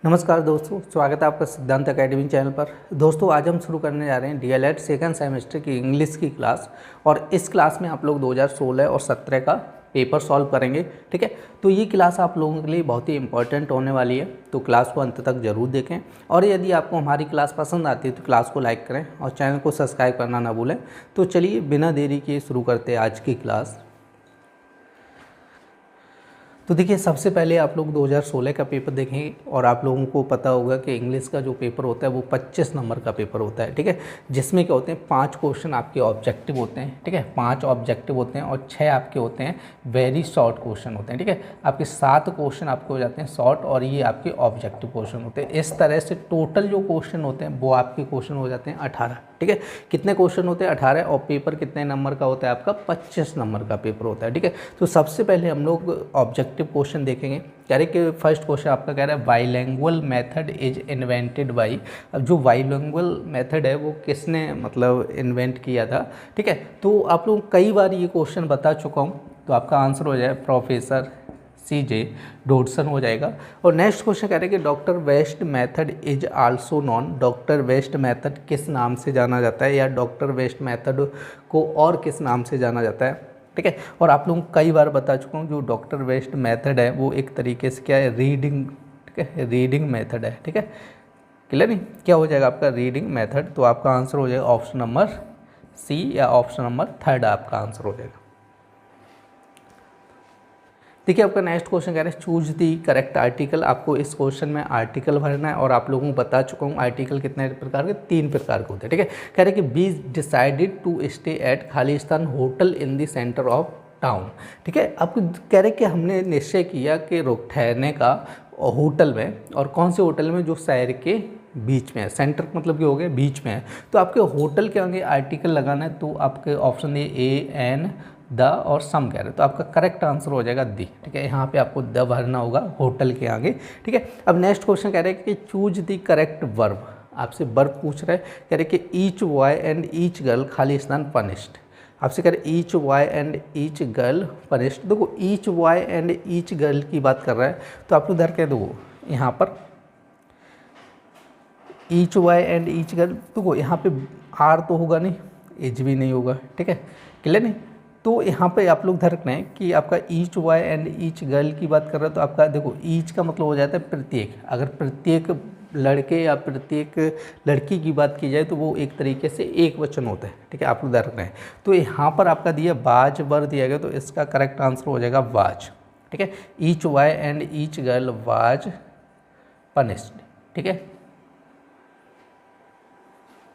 नमस्कार दोस्तों, स्वागत है आपका सिद्धांत एकेडमी चैनल पर। दोस्तों आज हम शुरू करने जा रहे हैं डीएलएड सेकंड सेमेस्टर की इंग्लिश की क्लास। और इस क्लास में आप लोग 2016 और 17 का पेपर सॉल्व करेंगे। ठीक है, तो ये क्लास आप लोगों के लिए बहुत ही इंपॉर्टेंट होने वाली है, तो क्लास को अंत तक जरूर देखें। और यदि आपको हमारी क्लास पसंद आती है तो क्लास को लाइक करें और चैनल को सब्सक्राइब करना ना भूलें। तो चलिए बिना देरी किए शुरू करते हैं आज की क्लास। तो देखिए, सबसे पहले आप लोग 2016 का पेपर देखेंगे और आप लोगों को पता होगा कि इंग्लिश का जो पेपर होता है वो 25 नंबर का पेपर होता है। ठीक है, जिसमें क्या होते हैं 5 क्वेश्चन आपके ऑब्जेक्टिव होते हैं। ठीक है, 5 ऑब्जेक्टिव होते हैं और 6 आपके होते हैं वेरी शॉर्ट क्वेश्चन होते हैं। ठीक है, आपके 7 क्वेश्चन आपके हो जाते हैं शॉर्ट और ये आपके ऑब्जेक्टिव क्वेश्चन होते हैं। इस तरह से टोटल जो क्वेश्चन होते हैं वो आपके क्वेश्चन हो जाते हैं 18। ठीक है, कितने क्वेश्चन होते हैं 18 और पेपर कितने नंबर का होता है आपका 25 नंबर का पेपर होता है। ठीक है, तो सबसे पहले हम लोग ऑब्जेक्टिव क्वेश्चन देखेंगे। कह रहे कि फर्स्ट क्वेश्चन आपका कह रहा है bilingual method is invented by. अब जो बाइलिंगुअल मेथड है वो किसने मतलब इन्वेंट किया था। ठीक है, तो आप लोग कई बार ये क्वेश्चन बता चुका हूँ, तो आपका आंसर हो जाए प्रोफेसर CJ डॉडसन हो जाएगा। और नेक्स्ट क्वेश्चन कह रहे हैं कि doctor West method is also known. Doctor West method किस नाम से जाना जाता है, या डॉक्टर वेस्ट मेथड को और किस नाम से जाना जाता है। ठीक है, और आप लोगों को कई बार बता चुका हूँ जो डॉक्टर वेस्ट मेथड है वो एक तरीके से क्या है रीडिंग। ठीक है, रीडिंग मेथड है। ठीक है, क्लियर नहीं, क्या हो जाएगा आपका रीडिंग मेथड। तो आपका आंसर हो जाएगा ऑप्शन नंबर C या ऑप्शन नंबर 3 आपका आंसर हो जाएगा। देखिए, आपका नेक्स्ट क्वेश्चन कह रहे हैं चूज दी करेक्ट आर्टिकल। आपको इस क्वेश्चन में आर्टिकल भरना है और आप लोगों को बता चुका हूँ आर्टिकल कितने प्रकार के 3 प्रकार के होते हैं। ठीक है, कह रहे हैं कि be decided to stay at Khalistan hotel in the centre of town. ठीक है, आपको कह रहे हैं कि हमने निश्चय किया कि रुक ठहरने का होटल में, और कौन से होटल में, जो शहर के बीच में है। सेंटर मतलब कि हो गया बीच में है। तो आपके होटल के आगे आर्टिकल लगाना है, तो आपके ऑप्शन ए एन द और सम कह रहे हैं, तो आपका करेक्ट आंसर हो जाएगा दी। ठीक है, यहाँ पे आपको द भरना होगा होटल के आगे। ठीक है, अब नेक्स्ट क्वेश्चन कह रहे हैं कि चूज द करेक्ट वर्ब। आपसे वर्ब पूछ रहे हैं, कह रहे हैं कि each boy and each girl खालिस्तान पनिश्ड। आपसे कह रहे हैं each boy and each girl punished. देखो, each boy and each girl की बात कर रहा है, तो आप उधर कह दो यहाँ पर each boy and each girl. देखो यहाँ पे आर तो होगा नहीं, एच भी नहीं होगा। ठीक है, क्लियर नहीं, तो यहाँ पे आप लोग ध्यान रखना है कि आपका each boy and each girl की बात कर रहे हो, तो आपका देखो ईच का मतलब हो जाता है प्रत्येक। अगर प्रत्येक लड़के या प्रत्येक लड़की की बात की जाए तो वो एक तरीके से एक वचन होता है। ठीक है, आप लोग ध्यान रखना है। तो यहाँ पर आपका दिया बाज वर दिया गया, तो इसका करेक्ट आंसर हो जाएगा वाज। ठीक है, each boy and each girl was punished. ठीक है,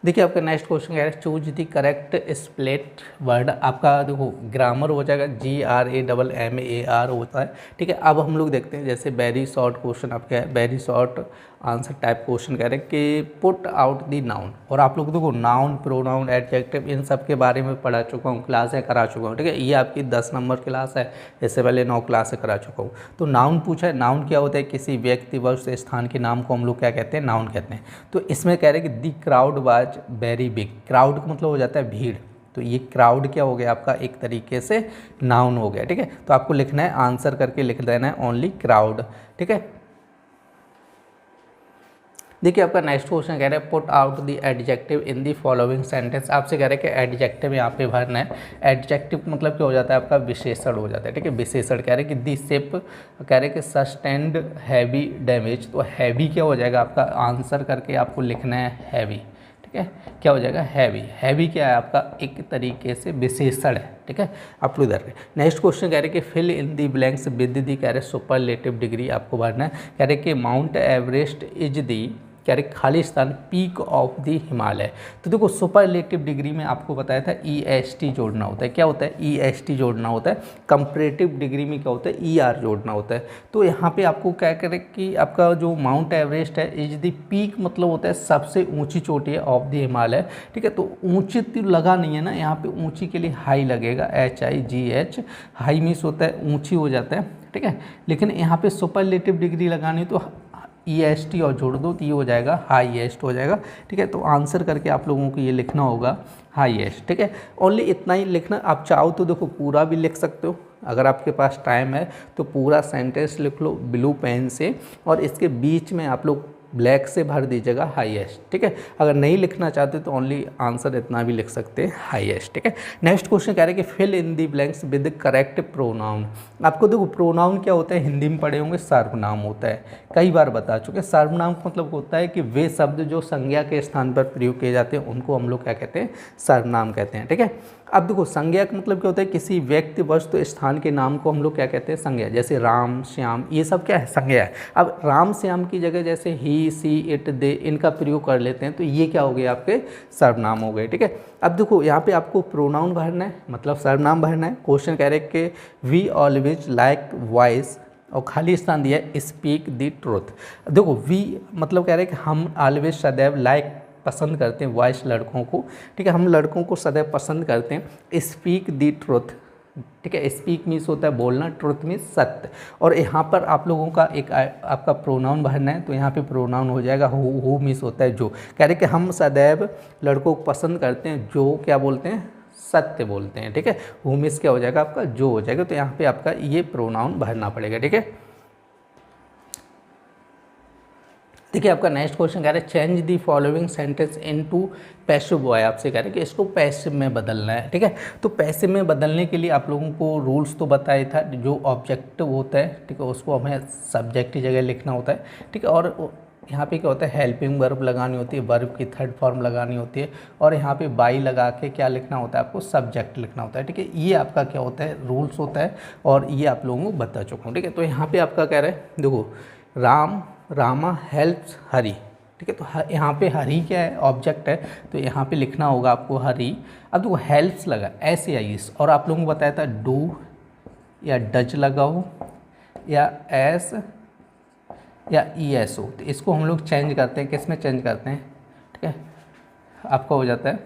देखिए, आपका नेक्स्ट क्वेश्चन कह रहा है choose the correct split word. आपका देखो ग्रामर हो जाएगा GRAMMAR होता है। ठीक है, अब हम लोग देखते हैं जैसे वेरी शॉर्ट क्वेश्चन आपका है, very short answer type question कह रहे हैं कि पुट आउट द नाउन। और आप लोग देखो नाउन, प्रोनाउन, एडजेक्टिव इन सब के बारे में पढ़ा चुका हूँ, क्लासें करा चुका हूँ। ठीक है, ये आपकी 10 नंबर क्लास है, इससे पहले 9 क्लासें करा चुका हूँ। तो नाउन पूछा है, नाउन क्या होता है, किसी व्यक्ति वस्तु स्थान के नाम को हम लोग क्या कहते हैं, नाउन कहते हैं। तो इसमें कह रहे हैं कि the crowd was very big. Crowd का मतलब हो जाता है भीड़, तो ये क्राउड क्या हो गया आपका एक तरीके से नाउन हो गया। ठीक है, तो आपको लिखना है आंसर करके लिख देना है ओनली क्राउड। ठीक है, देखिए, आपका नेक्स्ट क्वेश्चन कह रहा है put out the adjective in the following sentence. आपसे कह रहे हैं कि एडजेक्टिव यहाँ पे भरना है। एडजेक्टिव मतलब क्या हो जाता है आपका विशेषण हो जाता है। ठीक है, विशेषण कह रहे हैं कि दी शिप कह रहे हैं कि सस्टेंड हैवी डैमेज। तो हैवी क्या हो जाएगा आपका आंसर करके आपको लिखना है हैवी। ठीक है, क्या हो जाएगा हैवी। हैवी क्या है आपका एक तरीके से विशेषण है। ठीक है, आप लोग इधर नेक्स्ट क्वेश्चन कह रहे हैं कि fill in the blanks with the कह रहे सुपरलेटिव डिग्री आपको भरना है। कह रहे कि माउंट एवरेस्ट इज दी कह रहे Khalistan peak of the Himalaya. तो देखो सुपरलेटिव डिग्री में आपको बताया था EST जोड़ना होता है। क्या होता है EST जोड़ना होता है। कंपैरेटिव डिग्री में क्या होता है ER जोड़ना होता है। तो यहाँ पे आपको क्या करें कि आपका जो माउंट एवरेस्ट है इज द पीक मतलब होता है सबसे ऊंची चोटी है ऑफ द हिमालय। ठीक है, तो ऊंची तो लगा नहीं है ना, यहाँ पे ऊंची के लिए हाई लगेगा HIGH। हाई मीन्स होता है ऊंची हो जाता है। ठीक है, लेकिन यहाँ पे सुपरलेटिव डिग्री लगानी तो EST और जोड़ दो तो ये हो जाएगा हाईएस्ट हो जाएगा। ठीक है, तो आंसर करके आप लोगों को ये लिखना होगा हाईएस्ट। ठीक है, ओनली इतना ही लिखना। आप चाहो तो देखो पूरा भी लिख सकते हो, अगर आपके पास टाइम है तो पूरा सेंटेंस लिख लो ब्लू पेन से, और इसके बीच में आप लोग ब्लैक से भर दीजिएगा हाईएस्ट, ठीक है। अगर नहीं लिखना चाहते तो ओनली आंसर इतना भी लिख सकते हैं हाईएस्ट, ठीक है। नेक्स्ट क्वेश्चन कह रहे हैं कि fill in the blanks with correct pronoun. आपको देखो प्रोनाउन क्या होता है, हिंदी में पढ़े होंगे, सर्वनाम होता है, कई बार बता चुके हैं। सर्वनाम का मतलब होता है कि वे शब्द जो संज्ञा के स्थान पर प्रयोग किए जाते हैं उनको हम लोग क्या कहते हैं, सर्वनाम कहते हैं, ठीक है। अब देखो संज्ञा का मतलब क्या होता है, किसी व्यक्ति वस्तु स्थान के नाम को हम लोग क्या कहते हैं, संज्ञा। जैसे राम श्याम ये सब क्या है, संज्ञा है। अब राम श्याम की जगह जैसे ही सी इट दे इनका प्रयोग कर लेते हैं तो ये क्या हो गए, आपके सर्वनाम हो गए, ठीक है। अब देखो यहाँ पे आपको प्रोनाउन भरना है, मतलब सर्वनाम भरना है। क्वेश्चन कह रहे हैं कि वी ऑलवेज लाइक वॉइस, और खाली स्थान दिया है स्पीक द ट्रूथ। देखो वी मतलब कह रहे हैं कि हम ऑलवेज सदैव लाइक पसंद करते हैं वॉइस लड़कों को, ठीक है, हम लड़कों को सदैव पसंद करते हैं। स्पीक द ट्रुथ, ठीक है, स्पीक मीन्स होता है बोलना, ट्रुथ मीन्स सत्य। और यहाँ पर आप लोगों का एक आपका प्रोनाउन भरना है, तो यहाँ पे प्रोनाउन हो जाएगा हु मीन्स होता है जो। कह रहे कि हम सदैव लड़कों को पसंद करते हैं जो क्या बोलते हैं, सत्य बोलते हैं, ठीक है। हु मीन्स क्या हो जाएगा आपका, जो हो जाएगा, तो यहाँ पे आपका ये प्रोनाउन भरना पड़ेगा, ठीक है। देखिए आपका नेक्स्ट क्वेश्चन कह रहा है change the following sentence into passive voice. आपसे कह रहे हैं कि इसको पैसिव में बदलना है, ठीक है। तो पैसिव में बदलने के लिए आप लोगों को रूल्स तो बताया था, जो ऑब्जेक्टिव होता है, ठीक है, उसको हमें सब्जेक्ट की जगह लिखना होता है, ठीक है। और यहाँ पे क्या होता है, हेल्पिंग वर्ब लगानी होती है, वर्ब की थर्ड फॉर्म लगानी होती है, और यहाँ पे बाई लगा के क्या लिखना होता है, आपको सब्जेक्ट लिखना होता है, ठीक है। ये आपका क्या होता है, रूल्स होता है, और ये आप लोगों को बता चुका हूँ, ठीक है। तो यहाँ पे आपका कह रहे हैं, देखो रामा हेल्प्स हरी, ठीक है। तो यहाँ पे हरी क्या है, ऑब्जेक्ट है, तो यहाँ पे लिखना होगा आपको हरी। अब देखो हेल्प्स लगा SAIS, और आप लोगों को बताया था डू या डज लगाओ या एस या ESO, तो इसको हम लोग चेंज करते हैं, किस में चेंज करते हैं, ठीक है। आपका हो जाता है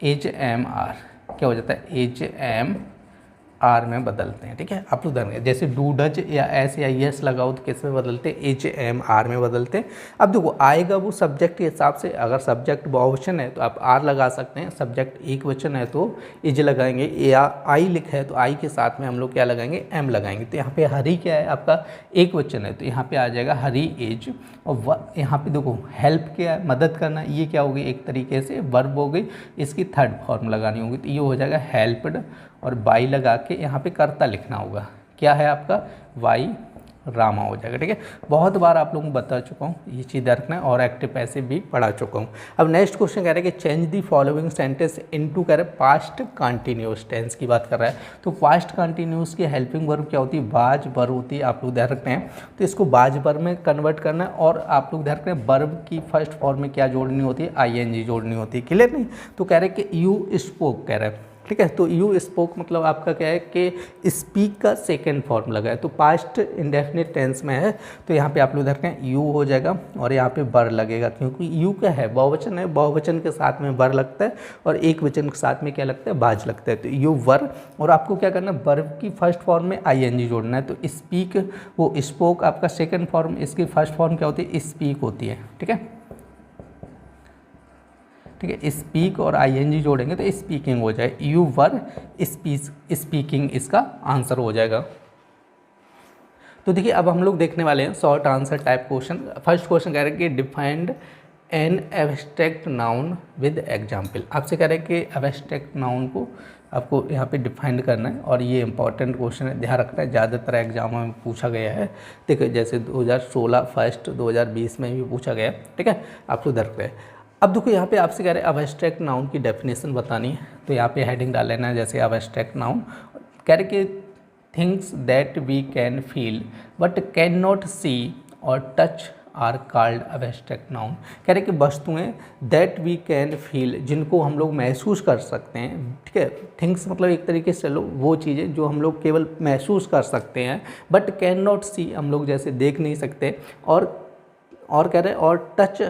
HMR, क्या हो जाता है, HMR में बदलते हैं, ठीक है। आप लोग ध्यान, जैसे डू डज या एस या यस लगाओ तो किस में बदलते हैं, HMR में बदलते हैं। अब देखो आएगा वो सब्जेक्ट के हिसाब से, अगर सब्जेक्ट बहुवचन है तो आप R लगा सकते हैं, सब्जेक्ट एक वचन है तो इज लगाएंगे, या आई लिखा है तो आई के साथ में हम लोग क्या लगाएंगे, M लगाएंगे। तो यहाँ पे हरी क्या है, आपका एक वचन है, तो यहाँ पे आ जाएगा हरी एज। और यहाँ पे देखो हेल्प क्या है, मदद करना, ये क्या होगी, एक तरीके से वर्ब हो गई, इसकी थर्ड फॉर्म लगानी होगी, तो ये हो जाएगा हेल्प्ड, और बाई लगा के यहाँ पे कर्ता लिखना होगा, क्या है आपका, वाई रामा हो जाएगा, ठीक है। बहुत बार आप लोगों को बता चुका हूँ, ये चीज़ रखना है, और एक्टिव पैसिव भी पढ़ा चुका हूँ। अब नेक्स्ट क्वेश्चन कह रहे हैं कि change the following sentence into, कह रहे हैं पास्ट कंटिन्यूस टेंस की बात कर रहा है। तो पास्ट कंटिन्यूस की हेल्पिंग वर्ब क्या होती है, बाज वर्ब होती है, आप लोग ध्यान रखते हैं। तो इसको बाज वर्ब में कन्वर्ट करना है, और आप लोग ध्यान रखते हैं वर्ब की फर्स्ट फॉर्म में क्या जोड़नी होती है, ING जोड़नी होती है, क्लियर नहीं। तो कह रहे हैं कि यू स्पोक, कह रहे हैं, ठीक है। तो यू स्पोक मतलब आपका क्या है कि स्पीक का सेकेंड फॉर्म लगा है, तो पास्ट इंडेफिनिट टेंस में है, तो यहाँ पे आप लोग देखें यू हो जाएगा, और यहाँ पे बर लगेगा, क्योंकि यू क्या है, बहुवचन है, बहुवचन के साथ में बर लगता है, और एक वचन के साथ में क्या लगता है, बाज लगता है, तो यू वर। और आपको क्या करना है, वर्ब की फर्स्ट फॉर्म में ING जोड़ना है, तो स्पीक, वो स्पोक आपका सेकेंड फॉर्म, इसकी फर्स्ट फॉर्म क्या होती है, स्पीक होती है, ठीक है, ठीक है। स्पीक और ING जोड़ेंगे तो स्पीकिंग हो जाए, यू वर स्पीकिंग इसका आंसर हो जाएगा। तो देखिए अब हम लोग देखने वाले हैं short answer type question. First question कह रहे हैं कि defined an abstract noun with example. आपसे कह रहे हैं कि एब्स्ट्रैक्ट नाउन को आपको यहाँ पे डिफाइन करना है, और ये इंपॉर्टेंट क्वेश्चन है, ध्यान रखना है, ज़्यादातर एग्जामों में पूछा गया है। देखिए जैसे 2016 फर्स्ट 2020 में भी पूछा गया, ठीक है, आप लोग रखते हैं। अब देखो यहाँ पे आपसे कह रहे हैं एब्स्ट्रैक्ट नाउन की डेफिनेशन बतानी है, तो यहाँ पे हेडिंग डाल लेना है, जैसे एब्स्ट्रैक्ट नाउन कह रहे कि things that we can feel but can not see और touch are called abstract noun. कह रहे कि वस्तुएं दैट वी कैन फील, जिनको हम लोग महसूस कर सकते हैं, ठीक है। थिंग्स मतलब एक तरीके से चलो वो चीज़ें जो हम लोग केवल महसूस कर सकते हैं, बट कैन नॉट सी हम लोग जैसे देख नहीं सकते, और कह रहे हैं और टच,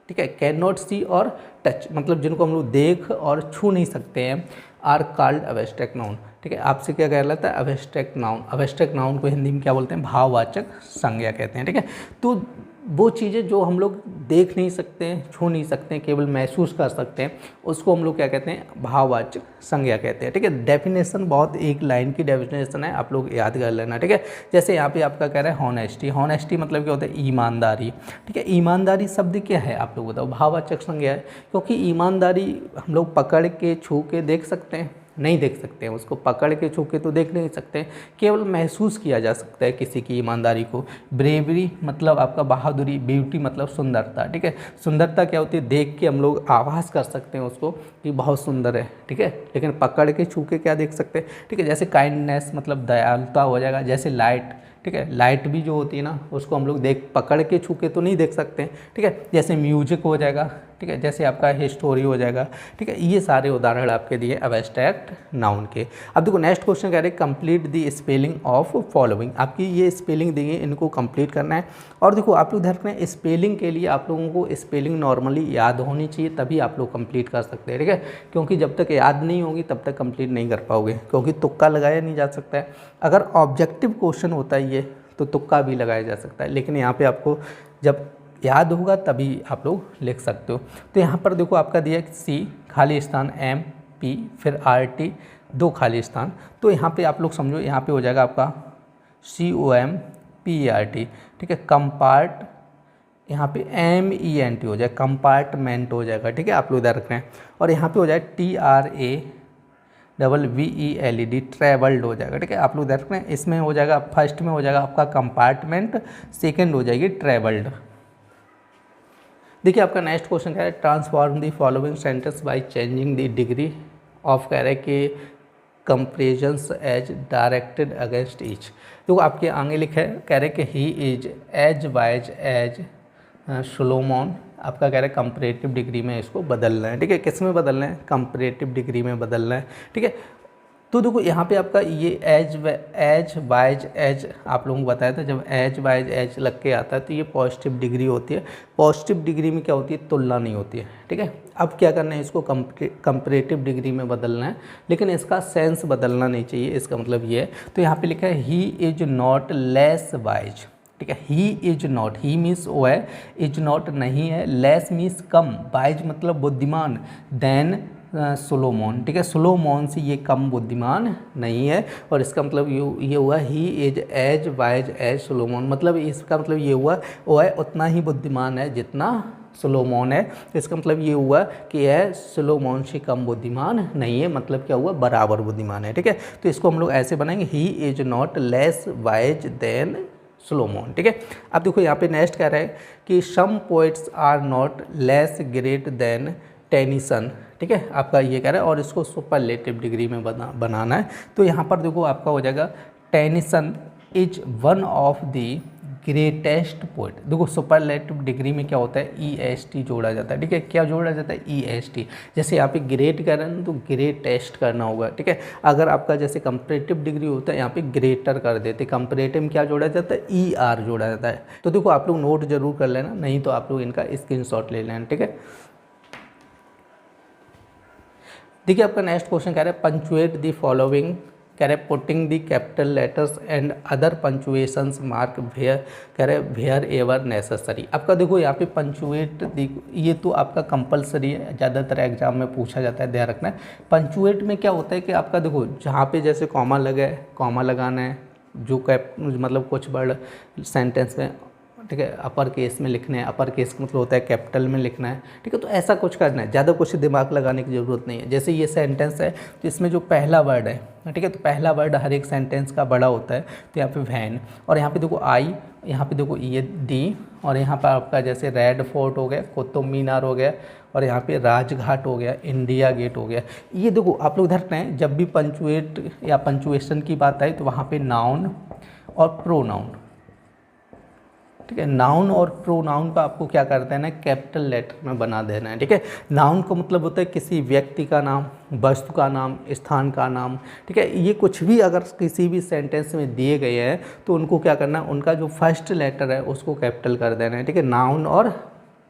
ठीक है, कैन नॉट सी और टच मतलब जिनको हम लोग देख और छू नहीं सकते हैं, आर कॉल्ड एब्स्ट्रैक्ट नाउन, ठीक है। आपसे क्या कहलाता है, एब्स्ट्रैक्ट नाउन। एब्स्ट्रैक्ट नाउन को हिंदी में क्या बोलते हैं, भाववाचक संज्ञा कहते हैं, ठीक है। तो वो चीज़ें जो हम लोग देख नहीं सकते हैं, छू नहीं सकते हैं, केवल महसूस कर सकते हैं, उसको हम लोग क्या कहते हैं, भाववाचक संज्ञा कहते हैं, ठीक है। डेफिनेशन बहुत एक लाइन की डेफिनेशन है, आप लोग याद कर लेना, ठीक है। जैसे यहाँ पे आपका कह रहा है हॉनेस्टी। हॉनेस्टी मतलब क्या होता है, ईमानदारी, ठीक है। ईमानदारी शब्द क्या है, आप लोग बताओ, भाववाचक संज्ञा है, क्योंकि ईमानदारी हम लोग पकड़ के छू के देख सकते हैं, नहीं देख सकते हैं, उसको पकड़ के छू के तो देख नहीं सकते हैं, केवल महसूस किया जा सकता है किसी की ईमानदारी को। ब्रेवरी मतलब आपका बहादुरी, ब्यूटी मतलब सुंदरता, ठीक है। सुंदरता क्या होती है, देख के हम लोग आभास कर सकते हैं उसको कि बहुत सुंदर है, ठीक है, लेकिन पकड़ के छू के क्या देख सकते हैं, ठीक है। जैसे काइंडनेस मतलब दयालुता हो जाएगा। जैसे लाइट, ठीक है, लाइट भी जो होती है ना, उसको हम लोग पकड़ के छू के तो नहीं देख सकते हैं, ठीक है। जैसे म्यूजिक हो जाएगा, ठीक है, जैसे आपका हिस्टोरी हो जाएगा, ठीक है। ये सारे उदाहरण आपके दिए एब्स्ट्रैक्ट नाउन के। अब देखो नेक्स्ट क्वेश्चन कह रहे हैं complete the spelling of following. आपकी ये स्पेलिंग दी है, इनको कंप्लीट करना है। और देखो आप लोग ध्यान रखना, स्पेलिंग के लिए आप लोगों को स्पेलिंग नॉर्मली याद होनी चाहिए, तभी आप लोग कंप्लीट कर सकते हैं, ठीक है। क्योंकि जब तक याद नहीं होगी तब तक कंप्लीट नहीं कर पाओगे, क्योंकि तुक्का लगाया नहीं जा सकता है। अगर ऑब्जेक्टिव क्वेश्चन होता है ये तो तुक्का भी लगाया जा सकता है, लेकिन यहाँ पे आपको जब याद होगा तभी आप लोग लिख सकते हो। तो यहाँ पर देखो आपका दिया सी खाली स्थान एम पी फिर आर टी 2 खाली स्थान। तो यहाँ पे आप लोग समझो, यहाँ पे हो जाएगा आपका COM PERT, ठीक है। कंपार्ट यहाँ पे MENT हो जाए, कंपार्टमेंट हो जाएगा, ठीक है। आप लोग इधर रख रहे हैं। और यहाँ पे हो जाए TRAVELED ट्रैवल्ड हो जाएगा, ठीक है। आप लोग देख रहे हैं, इसमें हो जाएगा फर्स्ट में हो जाएगा आपका कंपार्टमेंट, सेकंड हो जाएगी ट्रैवल्ड। देखिए आपका नेक्स्ट क्वेश्चन क्या है, transform the following sentence by changing the degree of, कह रहा है कि comparisons as directed against each. तो आपके आगे लिखा है, कह रहे हैं कि he is as wise as Solomon. आपका कह रहा है कंपैरेटिव डिग्री में इसको बदलना है, ठीक है। किस में बदलना है, कंपैरेटिव डिग्री में बदलना है, ठीक है। तो देखो यहाँ पे आपका ये एज वाइज एज आप लोगों को बताया था, जब एज वाइज एज लग के आता है तो ये पॉजिटिव डिग्री होती है। पॉजिटिव डिग्री में क्या होती है, तुलना नहीं होती है, ठीक है। अब क्या करना है, इसको कंपैरेटिव डिग्री में बदलना है, लेकिन इसका सेंस बदलना नहीं चाहिए, इसका मतलब ये है। तो यहाँ पे लिखा है ही इज नॉट लेस वाइज, ठीक है। ही इज नॉट, ही मीन्स वो है, इज नॉट नहीं है, लेस मीन्स कम, वाइज मतलब बुद्धिमान, देन सोलोमन, ठीक है। सोलोमन से ये कम बुद्धिमान नहीं है। और इसका मतलब ये हुआ he is as wise as Solomon, मतलब इसका मतलब ये हुआ वो है उतना ही बुद्धिमान है जितना सोलोमन है। इसका मतलब ये हुआ कि यह सोलोमन से कम बुद्धिमान नहीं है, मतलब क्या हुआ, बराबर बुद्धिमान है, ठीक है। तो इसको हम लोग ऐसे बनाएंगे, he is not less wise than Solomon, ठीक है। अब देखो यहाँ पे नेक्स्ट कह रहा है कि some poets are not less great than Tennyson, ठीक है। आपका ये कह रहा है और इसको सुपरलेटिव डिग्री में बनाना है। तो यहाँ पर देखो आपका हो जाएगा Tennyson is one of the greatest poet. देखो सुपरलेटिव डिग्री में क्या होता है, EST जोड़ा जाता है, ठीक है। क्या जोड़ा जाता है, EST। जैसे यहाँ पे ग्रेट कर रहे हैं तो ग्रेटेस्ट करना होगा, ठीक है। अगर आपका जैसे कंपैरेटिव डिग्री होता है यहाँ पे ग्रेटर कर देते, कंपैरेटिव में क्या जोड़ा जाता है, ER जोड़ा जाता है। तो देखो आप लोग नोट जरूर कर लेना, नहीं तो आप लोग इनका स्क्रीनशॉट ले लेना, ठीक है। देखिए आपका नेक्स्ट क्वेश्चन कह रहा है पंचुएट द फॉलोइंग, कह रहे putting the capital letters and other punctuations mark where, कह रहे वेयर एवर नेसेसरी। आपका देखो यहाँ पे पंचुएट दी, ये तो आपका कंपलसरी है, ज़्यादातर एग्जाम में पूछा जाता है, ध्यान रखना है। पंचुएट में क्या होता है कि आपका देखो जहाँ पे जैसे कॉमा लगे, कॉमा लगाना है, जो मतलब कुछ वर्ड सेंटेंस में, ठीक है, अपर केस में लिखना है, अपर केस का मतलब होता है कैपिटल में लिखना है, ठीक है। तो ऐसा कुछ करना है, ज़्यादा कुछ दिमाग लगाने की ज़रूरत नहीं है। जैसे ये सेंटेंस है तो इसमें जो पहला वर्ड है, ठीक है, तो पहला वर्ड हर एक सेंटेंस का बड़ा होता है। तो यहाँ पे वैन, और यहाँ पे देखो आई, यहाँ पे देखो ये डी, और यहाँ पर आपका जैसे रेड फोर्ट हो गया, कुतुब मीनार हो गया, और यहाँ पे राजघाट हो गया, इंडिया गेट हो गया। ये देखो आप लोग धरते हैं, जब भी पंचुएट या पंचुएशन की बात आई तो वहाँ पे नाउन और प्रोनाउन, ठीक है, नाउन और प्रोनाउन का आपको क्या कर देना है, कैपिटल लेटर में बना देना है, ठीक है। नाउन का मतलब होता है किसी व्यक्ति का नाम, वस्तु का नाम, स्थान का नाम, ठीक है। ये कुछ भी अगर किसी भी सेंटेंस में दिए गए हैं तो उनको क्या करना है, उनका जो फर्स्ट लेटर है उसको कैपिटल कर देना है, ठीक है। नाउन और,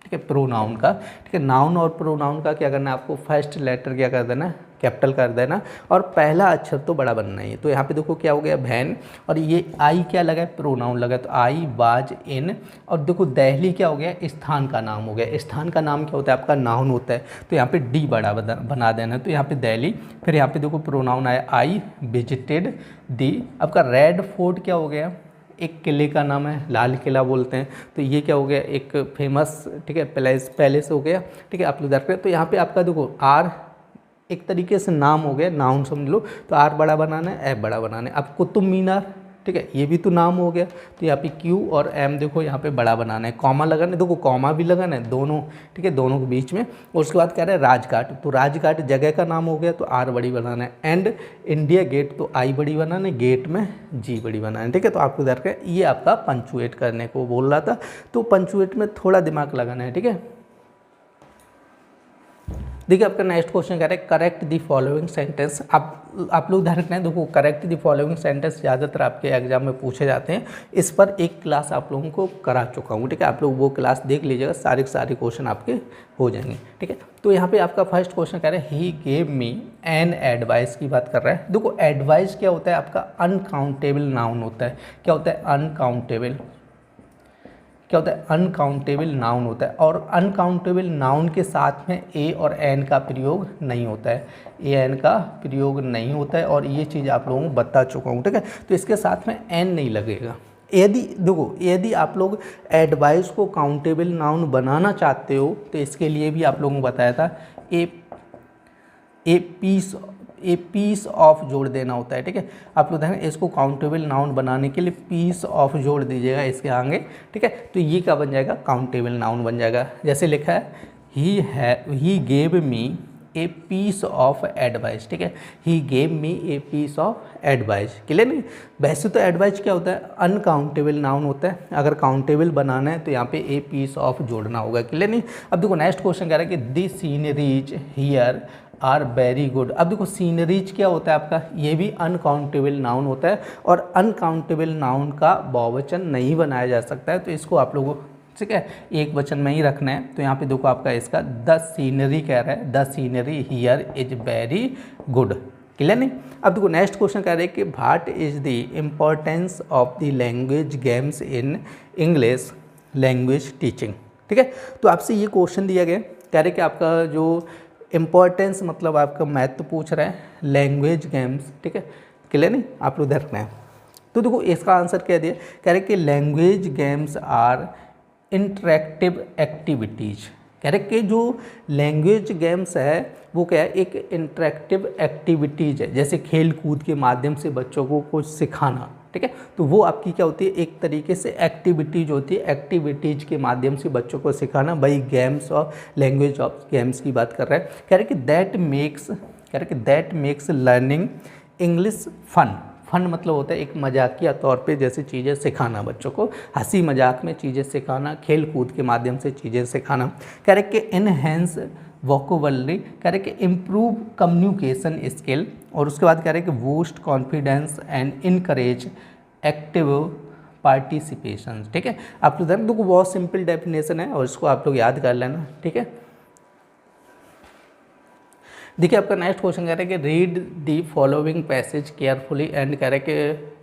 ठीक है, प्रोनाउन का, ठीक है, नाउन और प्रोनाउन का क्या करना है, आपको फर्स्ट लेटर क्या कर देना है, कैपिटल कर देना और पहला अक्षर तो बड़ा बनना ही है। तो यहाँ पे देखो क्या हो गया वैन, और ये आई क्या लगा है, प्रोनाउन लगा, तो आई वाज इन। और देखो दिल्ली क्या हो गया, स्थान का नाम हो गया। स्थान का नाम क्या होता है आपका, नाउन होता है, तो यहाँ पे डी बड़ा बना देना। तो यहाँ पे दिल्ली, फिर यहाँ पे देखो प्रोनाउन आया आई विजिटेड दी। आपका रेड फोर्ट क्या हो गया, एक किले का नाम है, लाल किला बोलते हैं, तो ये क्या हो गया, एक फेमस, ठीक है, पैलेस हो गया, ठीक है, आप लोग देख रहे हैं। तो यहाँ पे आपका देखो आर एक तरीके से नाम हो गया, नाउन समझ लो, तो आर बड़ा बनाना है, एफ बड़ा बनाना है। अब कुतुब मीनार, ठीक है, ये भी तो नाम हो गया, तो यहाँ पे क्यू और एम देखो यहाँ पे बड़ा बनाना है, कॉमा लगाना है, देखो कॉमा भी लगाना है दोनों, ठीक है, दोनों के बीच में। और उसके बाद कह रहा है राजघाट, तो राजघाट जगह का नाम हो गया, तो आर बड़ी बनाना है। एंड इंडिया गेट, तो आई बड़ी बनाना है, गेट में जी बड़ी बनाना है, ठीक है। तो आपको इधर का ये आपका पंचुएट करने को बोल रहा था, तो पंचुएट में थोड़ा दिमाग लगाना है, ठीक है। देखिए आपका नेक्स्ट क्वेश्चन कह रहा है करेक्ट दी फॉलोइंग सेंटेंस। आप लोग ध्यान रखना है, देखो करेक्ट दी फॉलोइंग सेंटेंस ज़्यादातर आपके एग्जाम में पूछे जाते हैं। इस पर एक क्लास आप लोगों को करा चुका हूँ, ठीक है, आप लोग वो क्लास देख लीजिएगा, सारे क्वेश्चन आपके हो जाएंगे, ठीक है। तो यहाँ पे आपका फर्स्ट क्वेश्चन कह रहा है he gave me an advice की बात कर रहा है। देखो एडवाइस क्या होता है आपका, अनकाउंटेबल नाउन होता है। क्या होता है, अनकाउंटेबल, क्या होता है, अनकाउंटेबल नाउन होता है। और अनकाउंटेबल नाउन के साथ में ए और एन का प्रयोग नहीं होता है, ए एन का प्रयोग नहीं होता है, और ये चीज़ आप लोगों को बता चुका हूँ, ठीक है। तो इसके साथ में एन नहीं लगेगा। यदि देखो यदि आप लोग एडवाइस को काउंटेबल नाउन बनाना चाहते हो, तो इसके लिए भी आप लोगों को बताया था ए पीस ऑफ जोड़ देना होता है, ठीक है। आप लोग देखें इसको काउंटेबल नाउन बनाने के लिए पीस ऑफ जोड़ दीजिएगा इसके आगे, ठीक है। तो ये क्या बन जाएगा, काउंटेबल नाउन बन जाएगा। जैसे लिखा है he gave me a piece of advice, ठीक है, he gave me a piece of advice. Clear नहीं, वैसे तो एडवाइस क्या होता है, अनकाउंटेबल नाउन होता है, अगर काउंटेबल बनाना है तो यहाँ पे ए पीस ऑफ जोड़ना होगा। क्लियर नहीं। अब देखो नेक्स्ट क्वेश्चन कह रहा है कि the sceneries here are very good. अब देखो सीनरीज क्या होता है आपका, ये भी अनकाउंटेबल नाउन होता है, और अनकाउंटेबल नाउन का बहुवचन नहीं बनाया जा सकता है, तो इसको आप लोगों, ठीक है, एक वचन में ही रखना है। तो यहाँ पे देखो आपका इसका द सीनरी कह रहा है, the scenery here is very good. Clear नहीं। अब देखो नेक्स्ट क्वेश्चन कह रहे हैं कि what is the importance of the language games in English language teaching, ठीक है। तो आपसे ये क्वेश्चन दिया गया, कह रहे कि आपका जो इम्पोर्टेंस मतलब आपका महत्व पूछ रहा है लैंग्वेज गेम्स, ठीक है। क्लियर नहीं, आप लोग रखना है। तो देखो इसका आंसर क्या दिया, कह रहे कि language games are interactive activities. कह रहे कि जो लैंग्वेज गेम्स है वो क्या है, एक इंटरेक्टिव एक्टिविटीज है, जैसे खेल कूद के माध्यम से बच्चों को कुछ सिखाना, ठीक है। तो वो आपकी क्या होती है, एक तरीके से एक्टिविटीज होती है, एक्टिविटीज के माध्यम से बच्चों को सिखाना। भाई गेम्स और लैंग्वेज ऑफ गेम्स की बात कर रहे हैं। कह रहे कि that makes learning English fun. Fun मतलब होता है एक मजाकिया तौर पे जैसे चीज़ें सिखाना, बच्चों को हंसी मजाक में चीज़ें सिखाना, खेल कूद के माध्यम से चीज़ें सिखाना। कह रहे कि इनहेंस वोकेबलरी, कह रहे कि इम्प्रूव कम्युनिकेशन स्किल, और उसके बाद कह रहे कि boost confidence and encourage active participation, ठीक है। आप लोग देखो बहुत सिंपल डेफिनेशन है, और इसको आप लोग याद कर लेना, ठीक है। देखिए आपका नेक्स्ट क्वेश्चन कह रहा है कि read the following passage carefully and कह रहे कि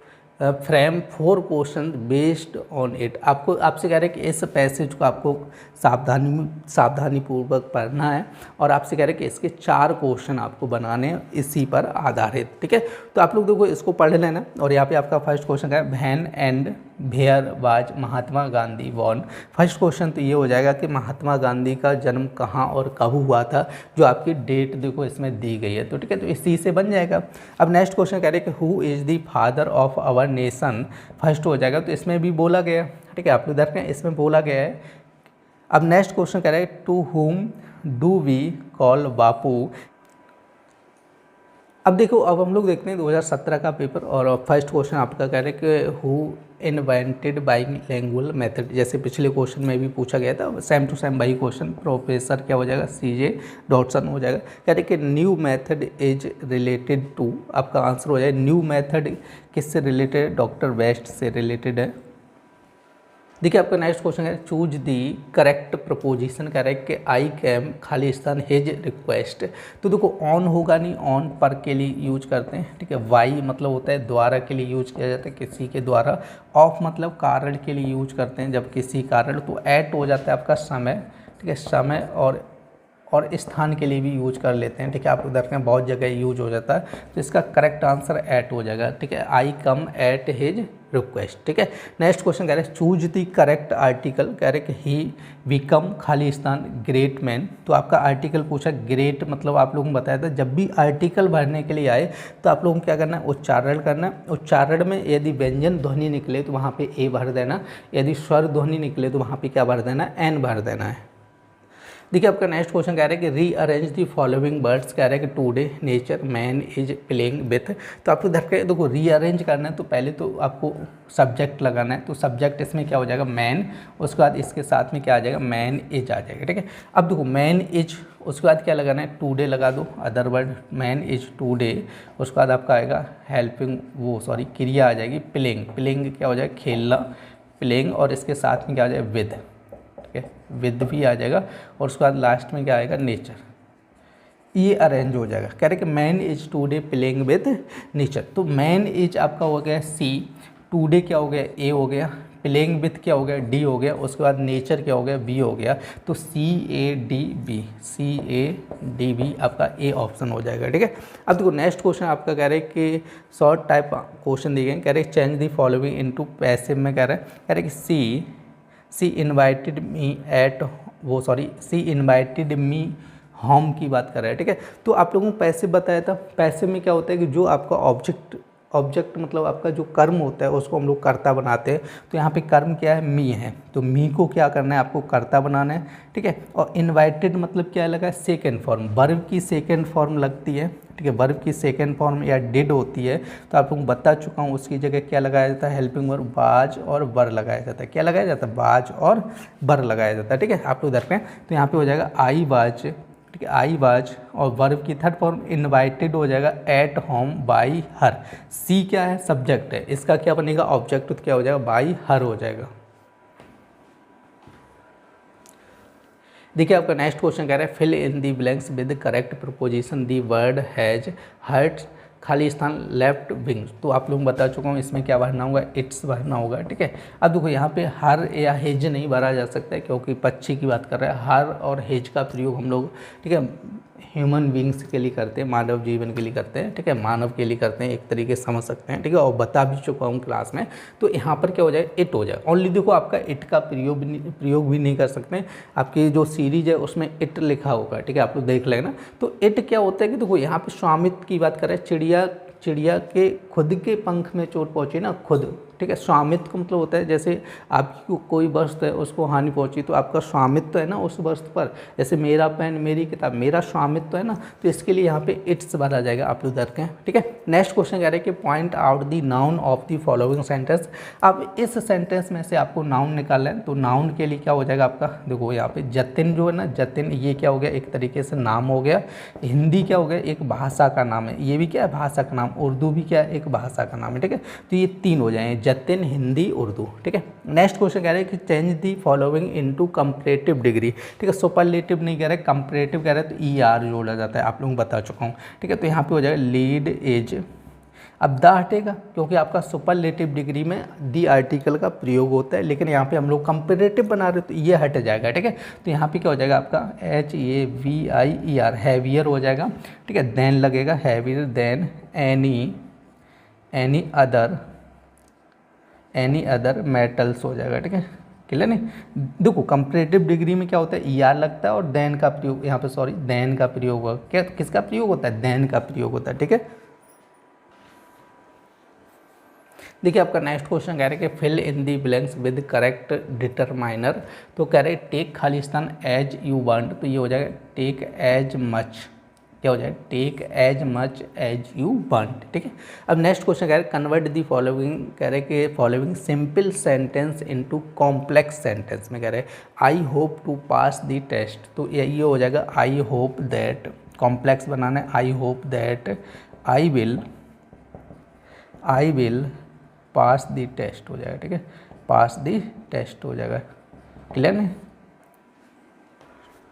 frame 4 question based on it. आपसे कह रहे हैं कि इस पैसेज को आपको सावधानी पूर्वक पढ़ना है, और आपसे कह रहे हैं कि इसके 4 क्वेश्चन आपको बनाने हैं इसी पर आधारित, ठीक है। तो आप लोग देखो इसको पढ़ लेना। और यहाँ पे आपका फर्स्ट क्वेश्चन है when and where was Mahatma Gandhi born. First question तो ये हो जाएगा कि महात्मा गांधी का जन्म कहाँ और कब हुआ था, जो आपकी डेट देखो इसमें दी गई है, तो ठीक है, तो इसी से बन जाएगा। अब नेक्स्ट क्वेश्चन कह रहे हैं कि who is the father of our nation, first हो जाएगा, तो इसमें भी बोला गया, ठीक है, आप लोग देख रहे हैं इसमें बोला गया है। अब नेक्स्ट क्वेश्चन कह रहा है to whom do we call बापू। अब देखो अब हम लोग देखते हैं 2017 का पेपर, और फर्स्ट क्वेश्चन आपका कह रहे हैं कि हु इन्वेंटेड बाइलिंगुअल मेथड, जैसे पिछले क्वेश्चन में भी पूछा गया था, सेम टू सेम वही क्वेश्चन। प्रोफेसर क्या हो जाएगा, CJ डॉटसन हो जाएगा। कह रहे कि new method is related to, आपका आंसर हो जाए न्यू मेथड किससे रिलेटेड, डॉक्टर वेस्ट से रिलेटेड है। देखिए आपका नेक्स्ट क्वेश्चन है चूज दी करेक्ट प्रपोजिशन, कह रहा है कि आई कैम खाली स्थान हिज रिक्वेस्ट। तो देखो ऑन होगा नहीं, ऑन पर के लिए यूज करते हैं, ठीक है। वाई मतलब होता है द्वारा के लिए यूज किया जाता है, किसी के द्वारा। ऑफ मतलब कारण के लिए यूज करते हैं, जब किसी कारण। तो एट हो जाता है आपका समय, ठीक है, समय। और स्थान के लिए भी यूज कर लेते हैं, ठीक है। आप उधर में बहुत जगह यूज हो जाता है, तो इसका करेक्ट आंसर एट हो जाएगा, ठीक है। आई कम एट हिज रिक्वेस्ट, ठीक है। नेक्स्ट क्वेश्चन कह रहे हैं चूज द करेक्ट आर्टिकल, कह रहे हैं कि ही बिकम खाली स्थान ग्रेट मैन। तो आपका आर्टिकल पूछा ग्रेट, मतलब आप लोगों को बताया था जब भी आर्टिकल भरने के लिए आए तो आप लोगों को क्या करना है, उच्चारण करना है। उच्चारण में यदि व्यंजन ध्वनि निकले तो वहाँ पे ए भर देना, यदि स्वर ध्वनि निकले तो वहाँ पे क्या भर देना है, एन भर देना है। देखिए आपका नेक्स्ट क्वेश्चन कह रहा है कि रीअरेंज दी फॉलोइंग वर्ड्स, कह रहा है कि today nature man is playing with. तो आपको इधर के देखो रीअरेंज करना है, तो पहले तो आपको सब्जेक्ट लगाना है। तो सब्जेक्ट इसमें क्या हो जाएगा, मैन। उसके बाद इसके साथ में क्या आ जाएगा, मैन इज आ जाएगा, ठीक है। अब देखो मैन इज, उसके बाद क्या लगाना है, टुडे लगा दो, other word man is today. उसके बाद आपका आएगा हेल्पिंग, क्रिया आ जाएगी प्लेइंग। प्लेइंग क्या हो जाएगा, खेलना, प्लेइंग। और इसके साथ में क्या आ जाएगा, विद, विद भी आ जाएगा। और उसके बाद लास्ट में क्या आएगा, नेचर। ये अरेंज हो जाएगा। कह रहे कि man is today playing with nature. तो मैन इज आपका हो गया सी, टुडे क्या हो गया, ए हो गया, प्लेइंग विथ क्या हो गया, डी हो गया। उसके बाद नेचर क्या हो गया, बी हो गया। तो CADB, CADB आपका ए ऑप्शन हो जाएगा, ठीक है। अब देखो नेक्स्ट क्वेश्चन आपका कह रहे हैं कि शॉर्ट टाइप क्वेश्चन दिए गए, कह रहे change the following into passive में। कह रहे हैं कि she invited me at she invited me home की बात कर रहा है, ठीक है। तो आप लोगों को पैसिव बताया था। पैसिव में क्या होता है कि जो आपका ऑब्जेक्ट मतलब आपका जो कर्म होता है उसको हम लोग कर्ता बनाते हैं। तो यहाँ पे कर्म क्या है, मी है। तो मी को क्या करना है, आपको कर्ता बनाना है, ठीक है। और इन्वाइटेड मतलब क्या लगा, सेकेंड फॉर्म, वर्ब की सेकेंड फॉर्म लगती है, ठीक है। वर्ब की सेकेंड फॉर्म या डिड होती है। तो आप लोग बता चुका हूँ, उसकी जगह क्या लगाया जाता है, हेल्पिंग वर्ब बाज और बर लगाया जाता है। क्या लगाया जाता है, बाज और बर लगाया जाता है, ठीक है। आप लोग इधर पे, तो यहाँ पे हो जाएगा आई बाज, ठीक है, आई बाज। और वर्ब की थर्ड फॉर्म इन्वाइटेड हो जाएगा एट होम बाई हर। सी क्या है, सब्जेक्ट है, इसका क्या बनेगा, ऑब्जेक्ट। तो क्या हो जाएगा, बाई हर हो जाएगा। देखिए आपका नेक्स्ट क्वेश्चन कह रहा है fill in the blanks with correct preposition the word has hurt खाली स्थान लेफ्ट विंग। तो आप लोग बता चुका हूँ इसमें क्या भरना होगा, इट्स भरना होगा, ठीक है। अब देखो यहाँ पे हर या हेज नहीं भरा जा सकता है, क्योंकि पक्षी की बात कर रहा है। हर और हेज का प्रयोग हम लोग, ठीक है, ह्यूमन बींग्स के लिए करते हैं, मानव जीवन के लिए करते हैं, ठीक है, मानव के लिए करते हैं, एक तरीके से समझ सकते हैं, ठीक है। और बता भी चुका हूँ क्लास में। तो यहाँ पर क्या हो जाए, इट हो जाए ओनली। देखो आपका इट का प्रयोग भी नहीं कर सकते। आपकी जो सीरीज है उसमें इट लिखा होगा, ठीक है, आप लोग देख लेना। तो इट क्या होता है कि देखो यहाँ पे स्वामित्व की बात करें, चिड़िया के खुद के पंख में चोट पहुँची ना, खुद, ठीक है। स्वामित्व का मतलब होता है जैसे आपकी कोई वस्तु है उसको हानि पहुंची तो आपका स्वामित्व है ना उस वस्तु पर। जैसे मेरा पेन, मेरी किताब, मेरा स्वामित्व है ना, तो इसके लिए यहाँ पे इट्स भरा जाएगा। आप लोग रखें, ठीक है। नेक्स्ट क्वेश्चन कह रहे हैं कि point out the noun of the following sentence. अब इस सेंटेंस में से आपको नाउन निकालना है। तो नाउन के लिए क्या हो जाएगा आपका, देखो यहाँ पे जतिन जो है ना, जतिन ये क्या हो गया, एक तरीके से नाम हो गया। हिंदी क्या हो गया, एक भाषा का नाम है, ये भी क्या है, भाषा का नाम। उर्दू भी क्या है, एक भाषा का नाम है, ठीक है। तो ये तीन हो जाएंगे, जतिन, हिंदी, उर्दू, ठीक है। नेक्स्ट क्वेश्चन कह रहे हैं कि change the following into comparative degree, ठीक है। सुपरलेटिव नहीं कह रहे, कंपैरेटिव कह रहे हैं, तो ER जोड़ा जाता है, आप लोगों को बता चुका हूँ, ठीक है। तो यहाँ पे हो जाएगा लीड एज। अब द हटेगा क्योंकि आपका सुपरलेटिव डिग्री में दी आर्टिकल का प्रयोग होता है, लेकिन यहाँ पे हम लोग कंपैरेटिव बना रहे तो ये हट जाएगा, ठीक है। तो यहाँ पे क्या हो जाएगा आपका HAVIER, हैवियर हो जाएगा, ठीक है। देन लगेगा heavier than any other metals हो जाएगा, ठीक है। क्लियर नहीं। देखो कंपैरेटिव डिग्री में क्या होता है, ER लगता है और देन का प्रयोग, यहाँ पे देन का प्रयोग होगा। क्या, किसका प्रयोग होता है, देन का प्रयोग होता है, ठीक है। देखिए आपका नेक्स्ट क्वेश्चन कह रहे हैं कि fill in the blanks with correct determiner. तो कह रहे हैं टेक खाली स्थान एज यू वांट। तो ये हो जाएगा टेक एज मच, क्या हो जाएगा, take as much as you want, ठीक है। अब नेक्स्ट क्वेश्चन कह रहे हैं कन्वर्ट दी फॉलोइंग, कह रहे हैं कि following simple sentence into complex sentence में। कह रहे हैं I hope to pass the test. तो ये हो जाएगा आई होप दैट, कॉम्प्लेक्स बनाना है, I hope that I will pass the test हो जाएगा, ठीक है। पास दी टेस्ट हो जाएगा। क्लियर नहीं?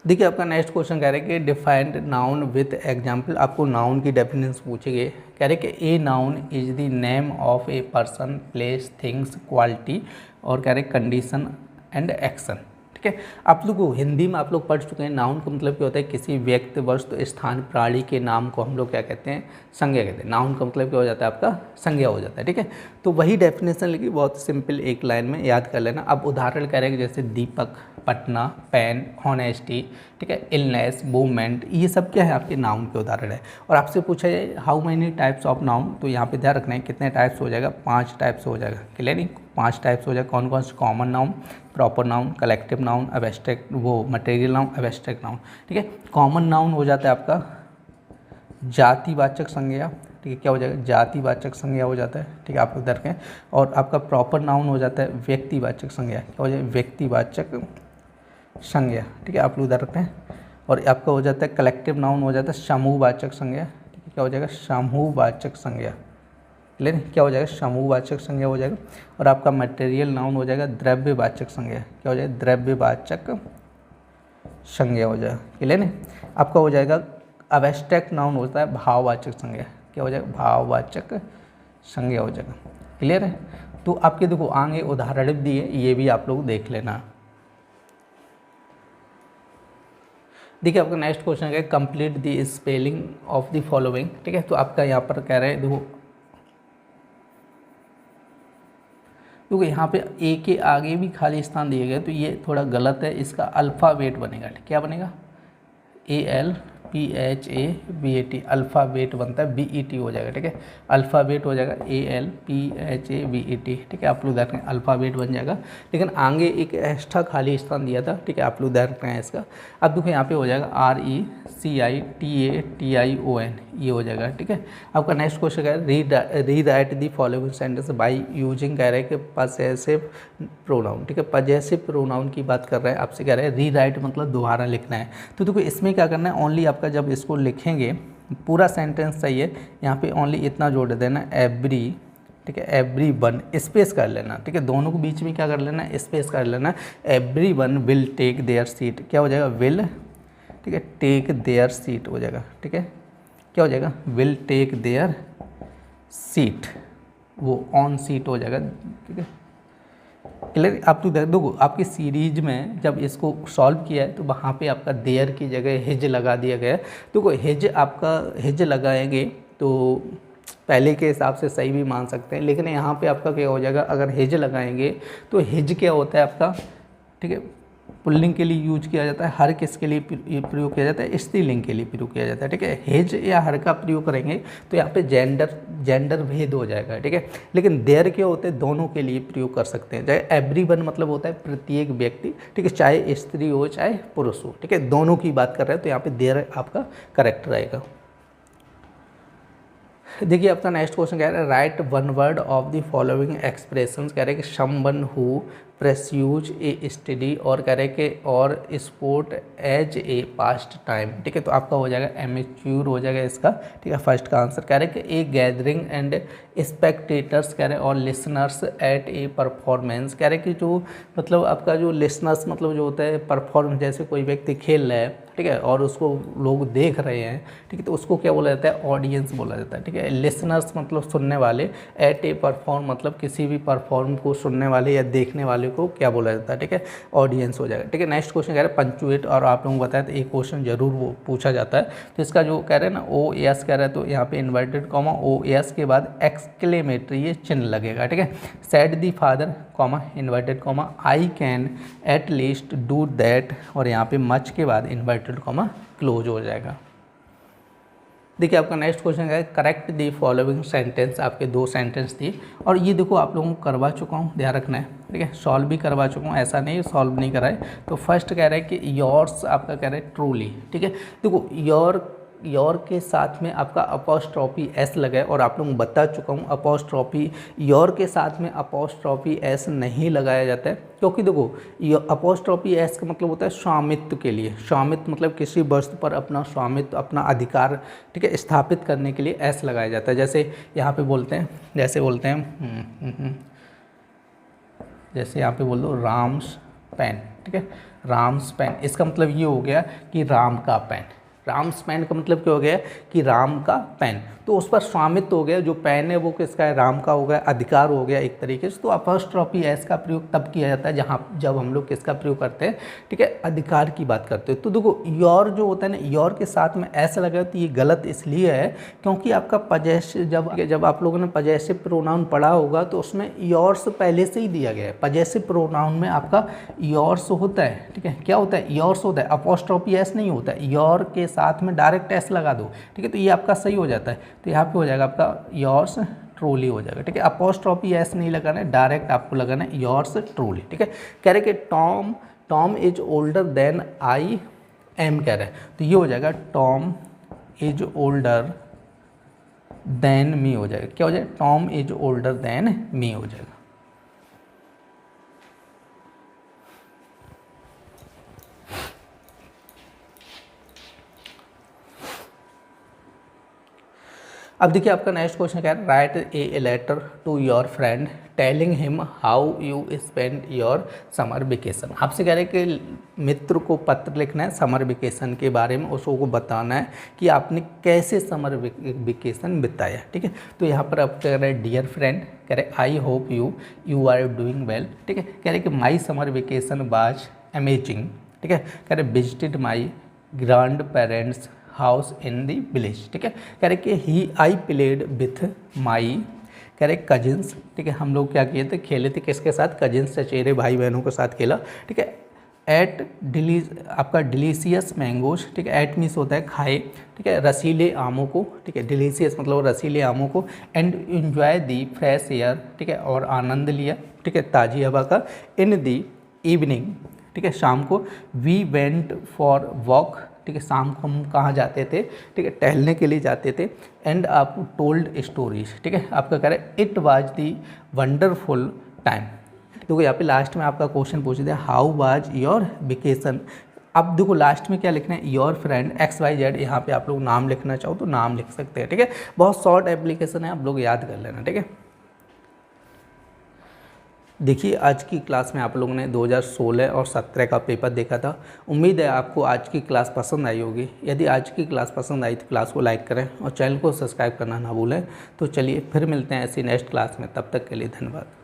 देखिए आपका नेक्स्ट क्वेश्चन कह रहे हैं कि डिफाइंड नाउन विथ एग्जाम्पल। आपको नाउन की डेफिनेशन पूछेंगे। कह रहे कि a noun is the name of a person, place, things, quality और कह रहे कंडीशन एंड एक्शन। ठीक है, आप लोग को हिंदी में आप लोग पढ़ चुके हैं। नाउन का मतलब क्या होता है? किसी व्यक्ति, वस्तु, स्थान, प्राणी के नाम को हम लोग क्या कहते हैं? संज्ञा कहते हैं। नाउन का मतलब क्या हो जाता है? आपका संज्ञा हो जाता है। ठीक है, तो वही डेफिनेशन लेकिन बहुत सिंपल एक लाइन में याद कर लेना। अब उदाहरण कह रहे हैं जैसे दीपक, पटना, पेन, हॉनेस्टी, ठीक है, इलनेस, मूवमेंट, ये सब क्या है? आपके नाउन के उदाहरण है। और आपसे पूछा जाए how many types of noun, तो यहाँ पे ध्यान रखना है कितने टाइप्स हो जाएगा? 5 टाइप्स हो जाएगा। क्लियर नहीं? 5 टाइप्स हो जाएगा। कौन कौन से? Common noun, proper noun, collective noun, abstract, वो मटेरियल नाउन, एब्स्ट्रैक्ट नाउन। ठीक है, कॉमन नाउन हो जाता है आपका जातिवाचक संज्ञा। ठीक है, क्या हो जाएगा? जातिवाचक संज्ञा हो जाता है। ठीक है, आप लोग रखें। और आपका प्रॉपर नाउन हो जाता है व्यक्तिवाचक संज्ञा। क्या हो जाएगा? व्यक्तिवाचक संज्ञा। ठीक है, आप लोग उधर रखते हैं। और आपका हो जाता है कलेक्टिव नाउन हो जाता है समूहवाचक संज्ञा। ठीक है, क्या हो जाएगा? समूहवाचक संज्ञा। क्लियर? क्या हो जाएगा? समूहवाचक संज्ञा हो जाएगा। और आपका मटेरियल नाउन हो जाएगा द्रव्यवाचक संज्ञा। क्या हो जाएगा? द्रव्यवाचक संज्ञा हो जाएगा। क्लियर नहीं? आपका हो जाएगा एब्स्ट्रैक्ट नाउन होता है भाववाचक संज्ञा। क्या हो जाएगा? भाववाचक संज्ञा हो जाएगा। क्लियर है? तो आपके देखो आगे उदाहरण दिए, ये भी आप लोग देख लेना। देखिए आपका नेक्स्ट क्वेश्चन है complete the spelling of the following. ठीक है, तो आपका यहाँ पर कह रहे हैं देखो क्योंकि यहाँ पे ए के आगे भी खाली स्थान दिए गए तो ये थोड़ा गलत है। इसका अल्फ़ाबेट बनेगा। क्या बनेगा? ALPHABET अल्फ़ाबेट बनता है, BET हो जाएगा। ठीक है, अल्फ़ाबेट हो जाएगा ALPHABET। ठीक है, आप लोग देख रहे हैं अल्फ़ाबेट बन जाएगा। लेकिन आगे एक एक्स्ट्रा खाली स्थान दिया था। ठीक है, आप लोग देख रहे हैं इसका। अब देखो यहाँ पे हो जाएगा RECITATION, ये हो जाएगा। ठीक है, आपका नेक्स्ट क्वेश्चन है री right the following sentence by using, कह रहे हैं कि पजेसिव प्रोनाउन। ठीक है, पजेसिव प्रोनाउन की बात कर रहे हैं आपसे। कह रहे हैं री राइट मतलब दोबारा लिखना है। तो देखो इसमें क्या करना है? ओनली आपका जब इसको लिखेंगे पूरा सेंटेंस सही है, यहाँ पे ओनली इतना जोड़ देना एवरी। ठीक है, एवरी वन स्पेस कर लेना। ठीक है, दोनों के बीच में क्या कर लेना? स्पेस कर लेना। Everyone will take their seat. क्या हो जाएगा? विल, ठीक है, टेक देयर सीट हो जाएगा। ठीक है, क्या हो जाएगा? विल टेक देयर सीट, वो ऑन सीट हो जाएगा। ठीक है, क्लियर? आप तो देखो आपकी सीरीज में जब इसको सॉल्व किया है तो वहाँ पे आपका देयर की जगह हिज लगा दिया गया है। तो हिज आपका हिज लगाएंगे तो पहले के हिसाब से सही भी मान सकते हैं, लेकिन यहाँ पे आपका क्या हो जाएगा? अगर हिज लगाएंगे तो हिज क्या होता है आपका? ठीक है, पुल्लिंग के लिए यूज किया जाता है, हर किसके लिए प्रयोग किया जाता है? स्त्रीलिंग के लिए प्रयोग किया जाता है। ठीक है, हिज या हर का प्रयोग करेंगे तो यहाँ पे जेंडर भेद हो जाएगा। ठीक है, लेकिन देयर क्या होते हैं? दोनों के लिए प्रयोग कर सकते हैं। चाहे एवरीवन मतलब होता है प्रत्येक व्यक्ति। ठीक है, चाहे स्त्री हो चाहे पुरुष हो। ठीक है, दोनों की बात कर रहे हैं तो यहाँ पे देयर आपका करेक्ट रहेगा। देखिए आपका नेक्स्ट क्वेश्चन कह रहा है write one word of the following expressions. कह रहे हैं कि someone who pursues a study, और कह रहे हैं कि और sport as a pastime. ठीक है, तो आपका हो जाएगा एमेच्योर हो जाएगा इसका। ठीक है, फर्स्ट का आंसर। कह रहे हैं कि ए गैदरिंग एंड स्पेक्टेटर्स, कह रहे हैं और लिसनर्स एट ए परफॉर्मेंस। कह रहे हैं कि जो मतलब आपका जो लिसनर्स मतलब जो होता है परफॉर्म, जैसे कोई व्यक्ति खेल रहा है, ठीक है, और उसको लोग देख रहे हैं। ठीक है, तो उसको क्या बोला जाता है? ऑडियंस बोला जाता है। ठीक है, लिसनर्स मतलब सुनने वाले, एट ए परफॉर्म मतलब किसी भी परफॉर्म को सुनने वाले या देखने वाले को क्या बोला जाता है? ठीक है, ऑडियंस हो जाएगा। ठीक है, नेक्स्ट क्वेश्चन कह रहे हैं पंचुएट, और आप लोगों को बताया तो एक क्वेश्चन जरूर वो पूछा जाता है। तो इसका जो कह रहे हैं ना OS कह रहे हैं, तो यहाँ पे इन्वर्टेड कॉमा OS के बाद एक्सक्लेमेटरी ये चिन्ह लगेगा। ठीक है, said the father comma inverted comma I can at least do that, और यहाँ पे मच के बाद इन्वर्टेड कॉमा क्लोज हो जाएगा। देखिए आपका नेक्स्ट क्वेश्चन है करेक्ट दी फॉलोइंग सेंटेंस। आपके 2 सेंटेंस दिए और ये देखो आप लोगों को करवा चुका हूँ, ध्यान रखना है। ठीक है, सॉल्व भी करवा चुका हूँ, ऐसा नहीं सॉल्व नहीं कराए। तो फर्स्ट कह रहा है कि योर्स, आपका कह रहा है ट्रूली। ठीक है, देखो योर के साथ में आपका अपोस्ट्रॉफी एस लगा है, और आप लोगों को बता चुका हूँ अपोस्ट्रॉफी योर के साथ में अपोस्ट्रॉफी एस नहीं लगाया जाता है, क्योंकि देखो अपोस्ट्रॉफी एस का मतलब होता है स्वामित्व के लिए। स्वामित्व मतलब किसी वस्तु पर अपना स्वामित्व, अपना अधिकार, ठीक है, स्थापित करने के लिए एस लगाया जाता है। जैसे यहाँ पे बोलते हैं, जैसे बोलते हैं जैसे यहाँ पे बोल दो राम्स पेन, ठीक है, राम्स पेन, इसका मतलब ये हो गया कि राम का पेन। राम्स पेन का मतलब क्या हो गया कि राम का पेन, तो उस पर स्वामित्व हो गया, जो पेन है वो किसका है, राम का हो गया, अधिकार हो गया एक तरीके से। तो अपॉस्ट्रोफी एस का प्रयोग तब किया जाता है जब हम लोग किसका प्रयोग करते हैं, ठीक है, अधिकार की बात करते हैं। तो देखो योर जो होता है ना, योर के साथ में ऐसा लगा तो ये गलत इसलिए है क्योंकि आपका पजेसिव, जब आप लोगों ने पजेसिव प्रोनाउन पढ़ा होगा तो उसमें योर्स पहले से ही दिया गया है। पजेसिव प्रोनाउन में आपका योर्स होता है, ठीक है, क्या होता है, योर्स होता है, अपॉस्ट्रोफी एस नहीं होता है। योर के साथ में डायरेक्ट एस लगा दो, ठीक है, तो ये आपका सही हो जाता है। तो यहाँ पे हो जाएगा आपका योर्स ट्रूली हो जाएगा, ठीक है। अपॉस्ट्रोफी एस नहीं लगाना है, डायरेक्ट आपको लगाना है योर्स ट्रूली, ठीक है। कह रहे कि Tom is older than I am, कह रहे हैं, तो ये हो जाएगा Tom is older than me हो जाएगा। क्या हो जाएगा, Tom is older than me हो जाएगा। अब देखिए आपका नेक्स्ट क्वेश्चन क्या है, write a letter to your friend telling him how you spend your summer vacation. आपसे कह रहे हैं कि मित्र को पत्र लिखना है समर वेकेशन के बारे में, उसको बताना है कि आपने कैसे समर वेकेशन बिताया, ठीक है। तो यहाँ पर आप कह रहे हैं डियर फ्रेंड, कह रहे I hope you are doing well, ठीक है। कह रहे कि my summer vacation was amazing, ठीक है। कह रहे visited my grandparents house in the village, ठीक है। कह रहे कि आई प्लेड विथ माई, कह रहे कजिन्स, ठीक है, हम लोग क्या किए थे, खेले थे किसके साथ, कजिन्स, चचेरे भाई बहनों के साथ खेला, ठीक है। एट आपका डिलीशियस मैंगोज, ठीक है, एट मीन्स होता है खाए, ठीक है, रसीले आमों को, ठीक है, डिलीशियस मतलब रसीले आमों को, and enjoy the fresh air, ठीक है, और आनंद लिया, ठीक है, ताज़ी हवा का, इन दी इवनिंग, ठीक है, शाम को, वी वेंट फॉर वॉक, ठीक है, शाम को हम कहाँ जाते थे, ठीक है, टहलने के लिए जाते थे, एंड आप टोल्ड स्टोरीज, ठीक है, आपका कह रहा है it was the wonderful time. देखो यहाँ पे लास्ट में आपका क्वेश्चन पूछ दिया हाउ वाज योर वेकेशन। अब देखो लास्ट में क्या लिखना है, योर फ्रेंड XYZ, यहाँ पे आप लोग नाम लिखना चाहो तो नाम लिख सकते हैं, ठीक है। बहुत शॉर्ट एप्लीकेशन है, आप लोग याद कर लेना, ठीक है। देखिए आज की क्लास में आप लोगों ने 2016 और 17 का पेपर देखा था। उम्मीद है आपको आज की क्लास पसंद आई होगी। यदि आज की क्लास पसंद आई तो क्लास को लाइक करें और चैनल को सब्सक्राइब करना ना भूलें। तो चलिए फिर मिलते हैं ऐसी नेक्स्ट क्लास में, तब तक के लिए धन्यवाद।